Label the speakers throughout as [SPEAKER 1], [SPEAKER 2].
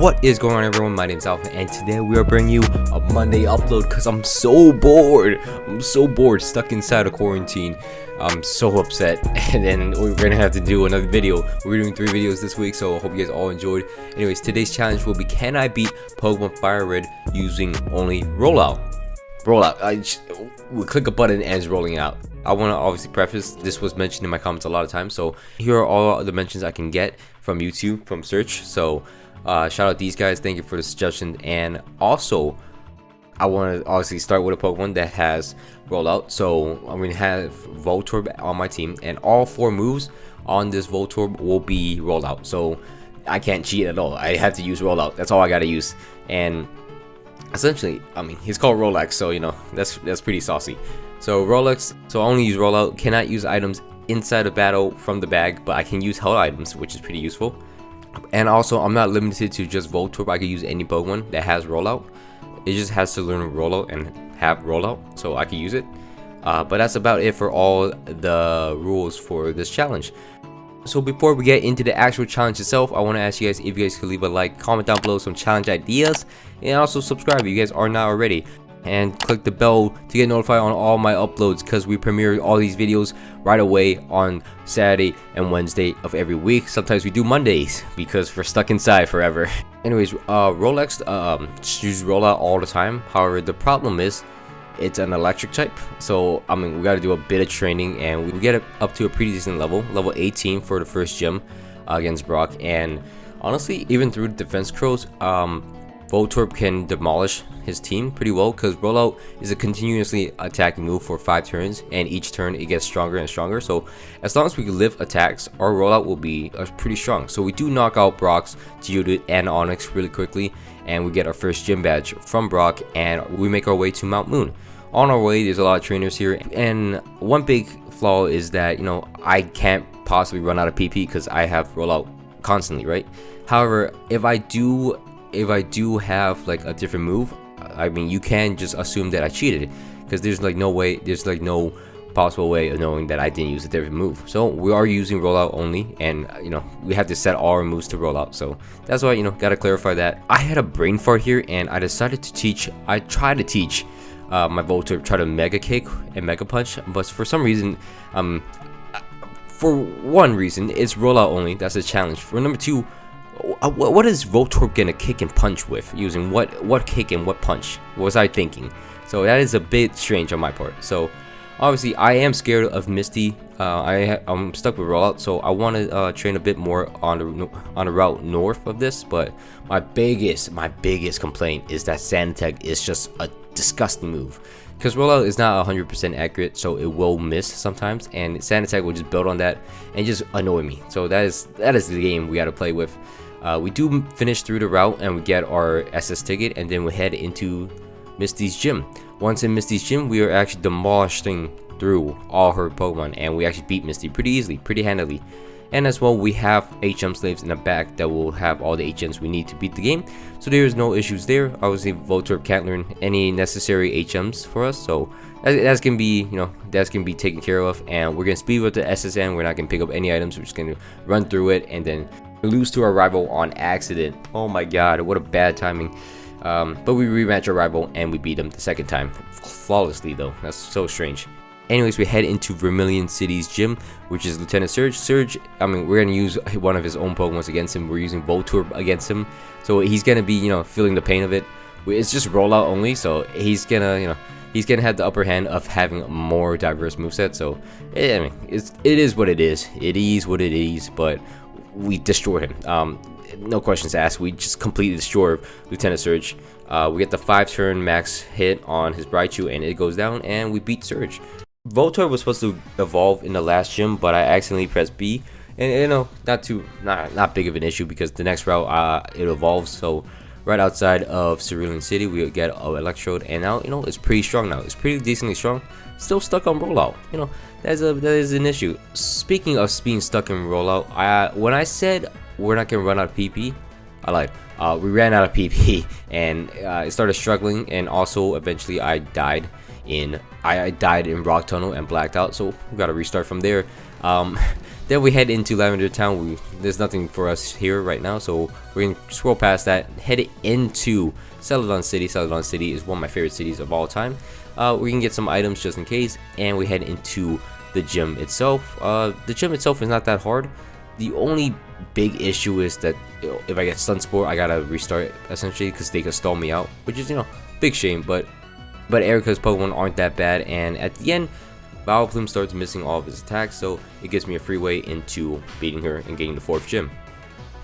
[SPEAKER 1] What is going on, everyone? My name is Alpha, and today we are bringing you a Monday upload because I'm so bored. Stuck inside of quarantine. I'm so upset, and then we're gonna have to do another video. We're doing 3 videos this week, so I hope you guys all enjoyed. Anyways, today's challenge will be: can I beat Pokemon FireRed using only rollout? We click a button and it's rolling out. I want to obviously preface, this was mentioned in my comments a lot of times, so here are all the mentions I can get from YouTube from search. So shout out these guys, thank you for the suggestion. And also I want to obviously start with a Pokemon that has rollout. So I'm going to have Voltorb on my team, and all 4 moves on this Voltorb will be rollout, so I can't cheat at all. I have to use rollout, that's all I gotta use. And essentially, I mean, he's called Rolex, so you know, that's pretty saucy. So Rolex, so I only use rollout, cannot use items inside a battle from the bag, but I can use held items, which is pretty useful. And also, I'm not limited to just Voltorb, I can use any Pokemon that has rollout. It just has to learn rollout and have rollout, so I can use it. But that's about it for all the rules for this challenge. So before we get into the actual challenge itself, I want to ask you guys if you guys could leave a like, comment down below some challenge ideas, and also subscribe if you guys are not already, and click the bell to get notified on all my uploads, because we premiere all these videos right away on Saturday and Wednesday of every week. Sometimes we do Mondays because we're stuck inside forever. Anyways, Rolex use rollout all the time. However, the problem is it's an electric type, so I mean, we got to do a bit of training, and we get it up to a pretty decent level 18 for the first gym against Brock. And honestly, even through defense curls, Voltorb can demolish his team pretty well, because rollout is a continuously attacking move for 5 turns, and each turn it gets stronger and stronger. So as long as we live attacks, our rollout will be pretty strong. So we do knock out Brock's Geodude and Onyx really quickly, and we get our first gym badge from Brock, and we make our way to Mount Moon. On our way, there's a lot of trainers here, and one big flaw is that, you know, I can't possibly run out of PP because I have rollout constantly, right? However, if I do have like a different move, I mean, you can just assume that I cheated, because there's no possible way of knowing that I didn't use a different move. So we are using rollout only, and you know, we have to set all our moves to rollout, so that's why, you know, gotta clarify that. I had a brain fart here, and I decided to teach my Voltorb try to Mega Kick and Mega Punch, but for some reason, for one reason, it's rollout only. That's a challenge. For number 2, what is Voltorb gonna kick and punch with? Using what kick and what punch? What was I thinking? So that is a bit strange on my part. So obviously, I am scared of Misty. I'm stuck with rollout, so I want to train a bit more on the route north of this. But my biggest complaint is that Sand Attack is just a disgusting move, because rollout is not 100% accurate, so it will miss sometimes, and Sand Attack will just build on that and just annoy me. So that is the game we got to play with. We do finish through the route, and we get our SS ticket, and then we head into Misty's gym. Once in Misty's gym, we are actually demolishing through all her Pokemon, and we actually beat Misty pretty easily, pretty handily. And as well, we have HM slaves in the back that will have all the HMs we need to beat the game, so there's no issues there. Obviously, Voltorb can't learn any necessary HMs for us, so that's gonna be, you know, that's gonna be taken care of. And we're gonna speed with the SSN. We're not gonna pick up any items. We're just gonna run through it, and then lose to our rival on accident. Oh my god, what a bad timing. But we rematch our rival, and we beat him the second time flawlessly, though. That's so strange. Anyways, we head into Vermilion City's gym, which is Lieutenant Surge. I mean, we're gonna use one of his own Pokemon against him. We're using Voltorb against him, so he's gonna be, you know, feeling the pain of it. It's just rollout only, so he's gonna, you know, he's gonna have the upper hand of having a more diverse moveset. So I mean, it is what it is. It is what it is. But we destroy him. No questions asked. We just completely destroy Lieutenant Surge. We get the 5-turn max hit on his Raichu, and it goes down, and we beat Surge. Voltorb was supposed to evolve in the last gym, but I accidentally pressed B, and you know, not big of an issue, because the next route it evolves. So right outside of Celadon City, we get an Electrode, and now, you know, it's pretty strong now. It's pretty decently strong. Still stuck on rollout. You know, that is an issue. Speaking of being stuck in rollout, when I said we're not gonna run out of PP, I lied. We ran out of PP, and I started struggling, and also eventually I died in Rock Tunnel and blacked out, so we gotta restart from there. Then we head into Lavender Town. There's nothing for us here right now, so we're gonna scroll past that, head into Celadon City. Celadon City is one of my favorite cities of all time. We can get some items just in case, and we head into the gym itself. The gym itself is not that hard. The only big issue is that if I get Stun Spore, I gotta restart essentially because they could stall me out, which is, big shame. But Erica's Pokemon aren't that bad, and at the end, Vileplume starts missing all of his attacks, so it gives me a free way into beating her and getting the 4th gym.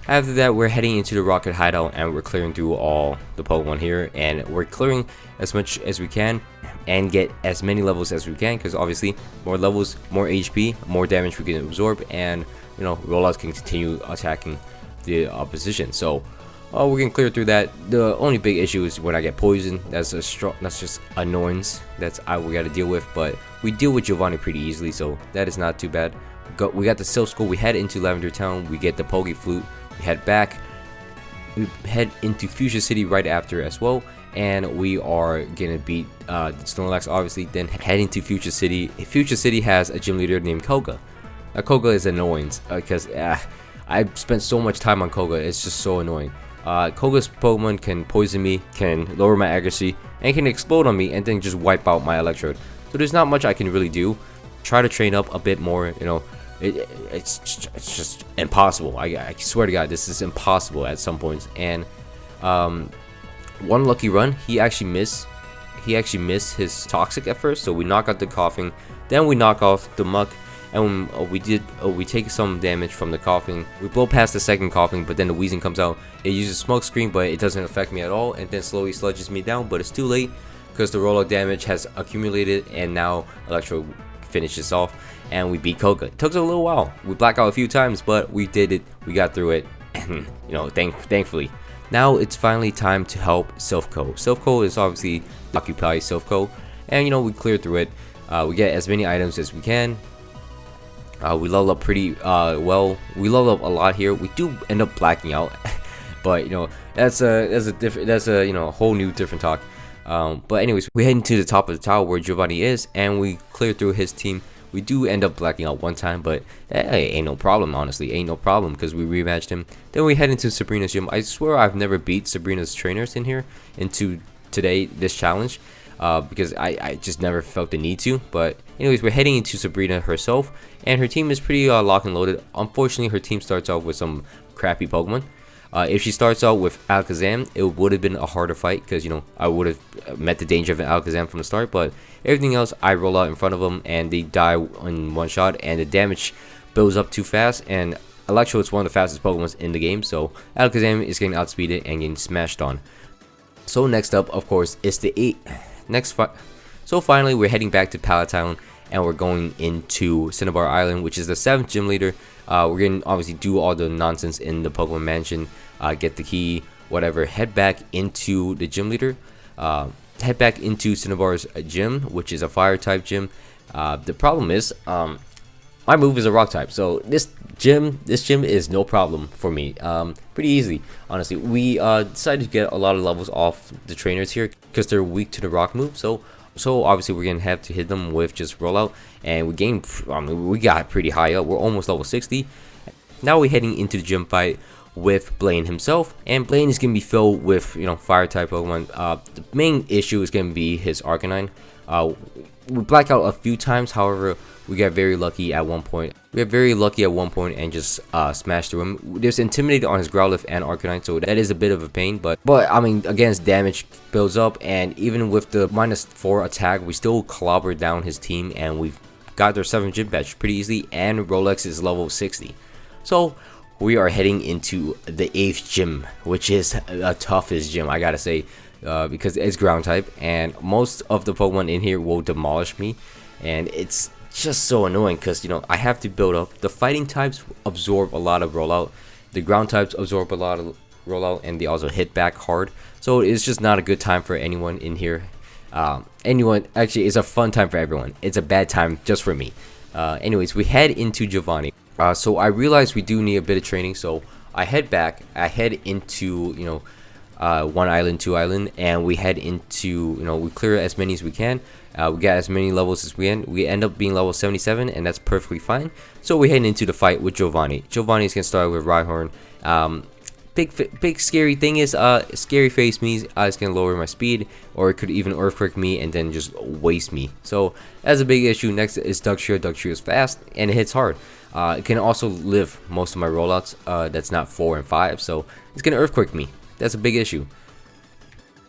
[SPEAKER 1] After that, we're heading into the Rocket Hideout, and we're clearing through all the Pokemon here, and we're clearing as much as we can and get as many levels as we can, because obviously more levels, more HP, more damage we can absorb, and rollouts can continue attacking the opposition. So we're gonna clear through that. The only big issue is when I get poisoned. That's just annoyance that's we got to deal with, but we deal with Giovanni pretty easily, so that is not too bad. We got the Silph Skull. We head into Lavender Town. We get the Poke Flute. We head back. We head into Fuchsia City right after as well, and we are gonna beat Snorlax obviously. Then head into Fuchsia City. Fuchsia City has a gym leader named Koga. Koga is annoying because I spent so much time on Koga. It's just so annoying. Koga's Pokemon can poison me, can lower my accuracy, and can explode on me and then just wipe out my Electrode. So there's not much I can really do. Try to train up a bit more, it's just impossible. I swear to God, this is impossible at some points. And one lucky run, he actually missed his Toxic at first, so we knock out the Coughing, then we knock off the Muck, and we take some damage from the Coughing. We blow past the second Coughing, but then the Wheezing comes out. It uses Smoke Screen, but it doesn't affect me at all, and then slowly sludges me down, but it's too late because the rollout damage has accumulated, and now Electro finishes off, and we beat Koga. It took us a little while. We blacked out a few times, but we did it. We got through it, and thankfully. Now it's finally time to help Silphco. Silphco is obviously the occupied Silphco, and we clear through it. We get as many items as we can. We level up pretty well. We level up a lot here. We do end up blacking out, but that's a whole new different talk. But anyways, we head into the top of the tower where Giovanni is, and we clear through his team. We do end up blacking out one time, but hey, ain't no problem, honestly. Ain't no problem, because we rematched him. Then we head into Sabrina's gym. I swear I've never beat Sabrina's trainers in here into this challenge, because I just never felt the need to. But anyways, we're heading into Sabrina herself, and her team is pretty lock and loaded. Unfortunately, her team starts off with some crappy Pokemon. If she starts out with Alakazam, it would have been a harder fight because, I would have met the danger of an Alakazam from the start. But everything else, I roll out in front of them and they die in one shot, and the damage builds up too fast. And Electrode is one of the fastest Pokemon in the game, so Alakazam is getting outspeeded and getting smashed on. So next up, of course, is the 8. So finally, we're heading back to Palatown, and we're going into Cinnabar Island, which is the 7th gym leader. We're gonna obviously do all the nonsense in the Pokemon Mansion, get the key, whatever. Head back into the gym leader. Head back into Cinnabar's gym, which is a Fire type gym. The problem is, my move is a Rock type, so this gym is no problem for me. Pretty easy, honestly. We decided to get a lot of levels off the trainers here because they're weak to the Rock move. So obviously we're gonna have to hit them with just rollout, and we got pretty high up. We're almost level 60. Now we're heading into the gym fight with Blaine himself, and Blaine is gonna be filled with Fire type Pokemon. The main issue is gonna be his Arcanine. We black out a few times, however, we got very lucky at one point. And just smashed through him. There's Intimidated on his Growlithe and Arcanine, so that is a bit of a pain. But again, his damage builds up, and even with the -4 attack, we still clobbered down his team, and we've got their 7th gym badge pretty easily, and Rolex is level 60. So we are heading into the 8th gym, which is the toughest gym, I gotta say. Because it's ground type, and most of the Pokemon in here will demolish me, and it's just so annoying because I have to build up. The fighting types absorb a lot of rollout, the ground types absorb a lot of rollout, and they also hit back hard, so it's just not a good time for anyone in here. Actually, it's a fun time for everyone. It's a bad time just for me. Anyways, we head into Giovanni. So I realized we do need a bit of training, so I head back. I head into 1 island, 2 island, and we head into, we clear as many as we can. We got as many levels as we can. We end up being level 77, and that's perfectly fine. So we're heading into the fight with Giovanni. Giovanni's gonna start with Rhyhorn. Big scary thing is, scary face means it's gonna lower my speed, or it could even earthquake me and then just waste me. So that's a big issue. Next is Dugtrio. Dugtrio is fast and it hits hard. It can also live most of my rollouts. That's not 4 and 5, so it's gonna earthquake me. That's a big issue.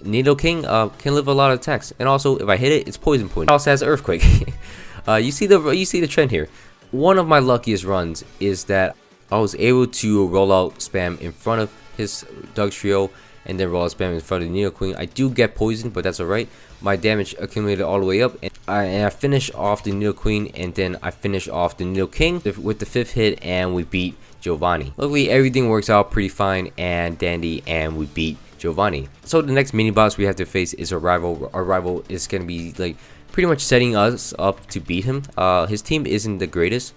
[SPEAKER 1] Nidoking can live a lot of attacks, and also if I hit it, it's poison point. It also has earthquake. You see the trend here. One of my luckiest runs is that I was able to roll out spam in front of his Dugtrio and then roll out spam in front of the Nidoking. I do get poisoned, but that's alright. My damage accumulated all the way up, and I finish off the Nidoking, and then I finish off the Nidoking with the 5th hit, and we beat Giovanni. Luckily, everything works out pretty fine and dandy, and we beat Giovanni. So the next mini boss we have to face is our rival. Our rival is gonna be like pretty much setting us up to beat him. His team isn't the greatest.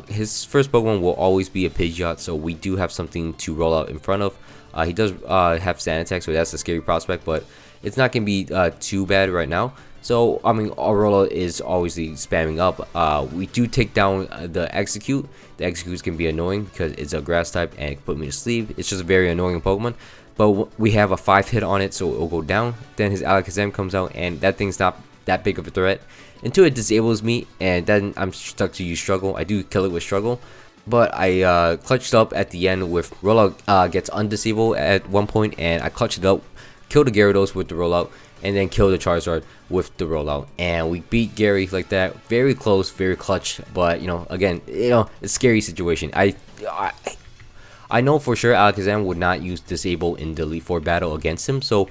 [SPEAKER 1] His first Pokemon will always be a Pidgeot, so we do have something to roll out in front of. He does have Sand Attack, so that's a scary prospect, but it's not gonna be too bad right now. So I mean, our rollout is obviously spamming up. We do take down the Execute. The Execute can be annoying because it's a grass type and it can put me to sleep. It's just a very annoying Pokemon. But we have a 5 hit on it, so it will go down. Then his Alakazam comes out, and that thing's not that big of a threat until it disables me, and then I'm stuck to use Struggle. I do kill it with Struggle, but I clutched up at the end with Rollout. Gets undisable at one point, and I clutched it up, kill the Gyarados with the Rollout, and then kill the Charizard with the Rollout, and we beat Gary like that. Very close, very clutch, but again, it's a scary situation. I know for sure Alakazam would not use Disable in the Elite Four battle against him, so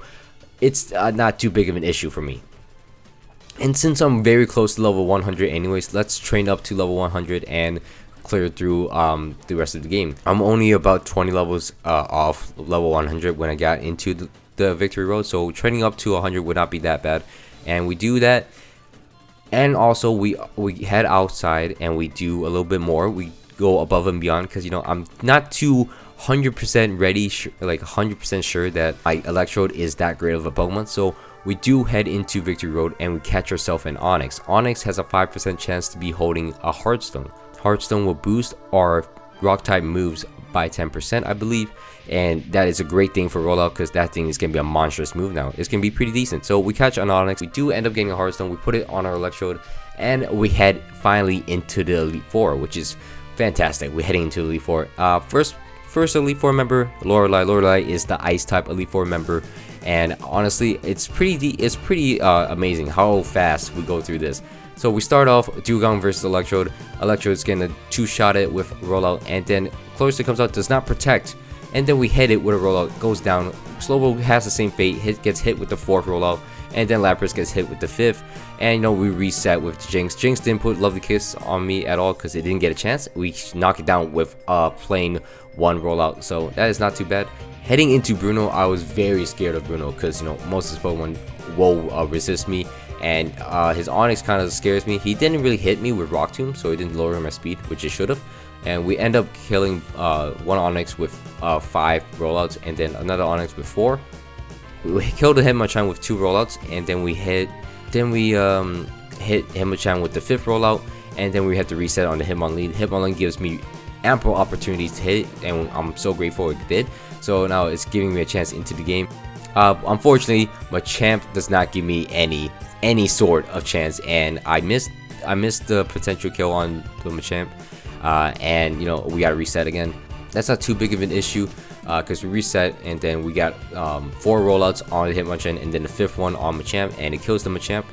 [SPEAKER 1] it's not too big of an issue for me. And since I'm very close to level 100 anyways, let's train up to level 100 and clear through the rest of the game. I'm only about 20 levels off level 100 when I got into the victory road, so training up to 100 would not be that bad. And we do that, and also we head outside and we do a little bit more. We go above and beyond because I'm not too 100% ready, like 100% sure that my Electrode is that great of a Pokemon. So we do head into Victory Road and we catch ourselves an Onyx. Onyx has a 5% chance to be holding a Heartstone. Heartstone will boost our rock type moves by 10%, I believe, and that is a great thing for rollout because that thing is gonna be a monstrous move now. It's gonna be pretty decent. So we catch an Onyx. We do end up getting a Heartstone. We put it on our Electrode, and we head finally into the Elite Four, which is fantastic. We're heading into Elite Four. First Elite Four member, Lorelei. Lorelei is the Ice type Elite Four member, and honestly, it's pretty amazing how fast we go through this. So we start off Dugong versus Electrode. Electrode's gonna 2-shot it with Rollout, and then Cloyster comes out, does not protect, and then we hit it with a Rollout, goes down. Slowpoke has the same fate, gets hit with the 4th Rollout, and then Lapras gets hit with the 5th, and we reset with Jinx. Jinx didn't put Lovely Kiss on me at all because it didn't get a chance. We knock it down with plain 1 Rollout, so that is not too bad. Heading into Bruno, I was very scared of Bruno because most of his Pokemon will resist me, and his Onyx kind of scares me. He didn't really hit me with Rock Tomb, so it didn't lower my speed, which it should have. And we end up killing 1 Onyx with 5 rollouts, and then another Onyx with 4. We killed the Hitmonchan with 2 rollouts, and then we hit Hitmonchan with the 5th rollout, and then we had to reset on the Hitmonlee. Hitmonlee gives me ample opportunities to hit, and I'm so grateful it did. So now it's giving me a chance into the game. Unfortunately, Machamp does not give me any sort of chance, and I missed the potential kill on the Machamp, and we gotta reset again. That's not too big of an issue because we reset, and then we got 4 rollouts on the Hitmonchan, and then the 5th one on Machamp, and it kills the Machamp.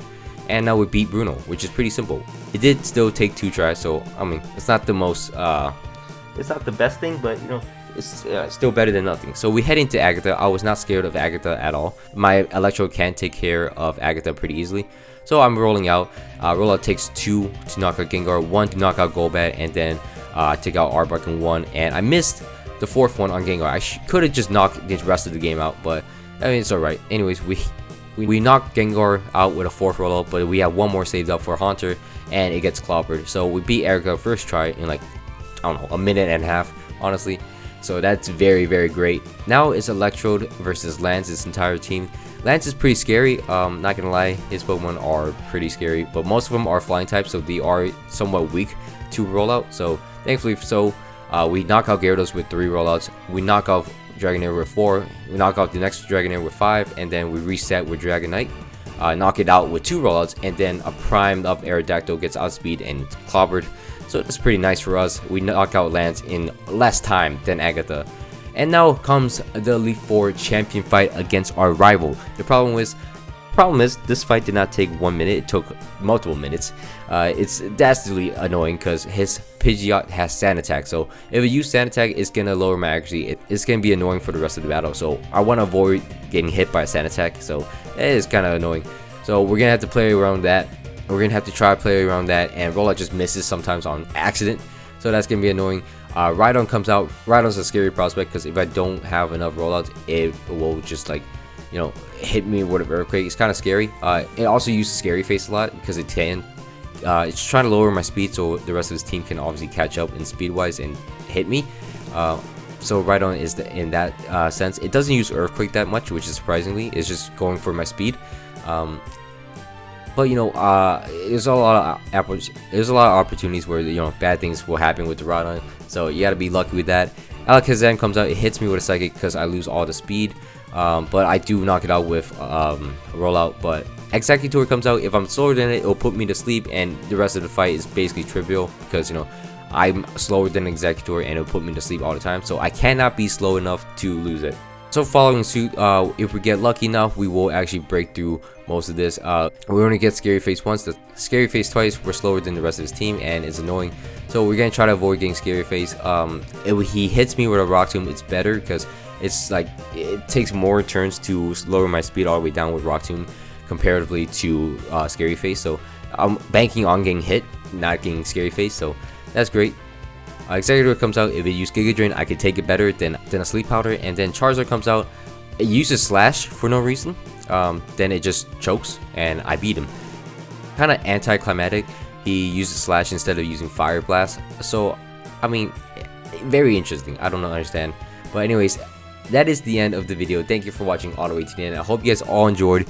[SPEAKER 1] And now we beat Bruno, which is pretty simple. It did still take 2 tries, so I mean, it's not the most, it's not the best thing, but it's still better than nothing. So we head into Agatha. I was not scared of Agatha at all. My Electrode can take care of Agatha pretty easily. So I'm rolling out. Rollout takes 2 to knock out Gengar, 1 to knock out Golbat, and then I take out Arbok in 1. And I missed the 4th one on Gengar. I could have just knocked the rest of the game out, but I mean, it's alright. Anyways, we knocked Gengar out with a 4th rollout, but we have 1 more saved up for Haunter, and it gets clobbered. So we beat Agatha first try in like, I don't know, a minute and a half, honestly. So that's very, very great. Now it's Electrode versus Lance, this entire team. Lance is pretty scary, not gonna lie, his Pokemon are pretty scary, but most of them are flying types, so they are somewhat weak to Rollout. So thankfully so, we knock out Gyarados with 3 Rollouts, we knock out Dragonair with 4, we knock out the next Dragonair with 5, and then we reset with Dragonite, knock it out with 2 Rollouts, and then a primed up Aerodactyl gets outspeed and clobbered. So it's pretty nice for us. We knock out Lance in less time than Agatha. And now comes the Elite Four champion fight against our rival. The problem is this fight did not take 1 minute, it took multiple minutes. It's dastardly annoying because his Pidgeot has Sand Attack, so if I use Sand Attack, it's gonna lower my accuracy. It's gonna be annoying for the rest of the battle, so I want to avoid getting hit by a Sand Attack, so it is kind of annoying. So we're gonna have to play around that. We're gonna have to try to play around that, and Rollout just misses sometimes on accident, so that's gonna be annoying. Rhydon comes out. Rhydon's a scary prospect because if I don't have enough rollouts, it will just, like, you know, hit me with an earthquake. It's kind of scary. It also uses Scary Face a lot because it can. It's trying to lower my speed so the rest of his team can obviously catch up in speed wise and hit me. So Rhydon is in that sense. It doesn't use earthquake that much, which is surprisingly. It's just going for my speed. But you know, there's a lot of opportunities where, you know, bad things will happen with the Rhydon, so you gotta be lucky with that. Alakazam comes out, it hits me with a Psychic because I lose all the speed, but I do knock it out with Rollout. But Executor comes out, if I'm slower than it, it'll put me to sleep, and the rest of the fight is basically trivial because, you know, I'm slower than Executor and it'll put me to sleep all the time, so I cannot be slow enough to lose it. So following suit, if we get lucky enough, we will actually break through most of this. We only get Scary Face once, the Scary Face twice. We're slower than the rest of his team, and it's annoying. So we're gonna try to avoid getting Scary Face. If he hits me with a Rock Tomb, it's better because it's like it takes more turns to lower my speed all the way down with Rock Tomb comparatively to Scary Face. So I'm banking on getting hit, not getting Scary Face. So that's great. Executor comes out, if it uses Giga Drain, I could take it better than a Sleep Powder. And then Charizard comes out, it uses Slash for no reason, then it just chokes and I beat him. Kind of anticlimactic, he uses Slash instead of using Fire Blast, so I mean, very interesting. I don't understand, but anyways, that is the end of the video. Thank you for watching all the way to the end. I hope you guys all enjoyed.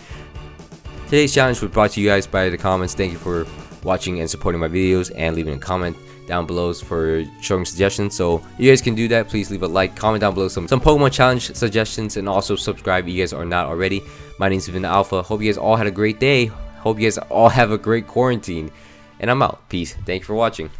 [SPEAKER 1] Today's challenge was brought to you guys by the comments. Thank you for watching and supporting my videos and leaving a comment down below for showing suggestions. So you guys can do that. Please leave a like, comment down below some Pokemon challenge suggestions, and also subscribe if you guys are not already. My name's been Alpha. Hope you guys all had a great day. Hope you guys all have a great quarantine, and I'm out. Peace. Thank you for watching.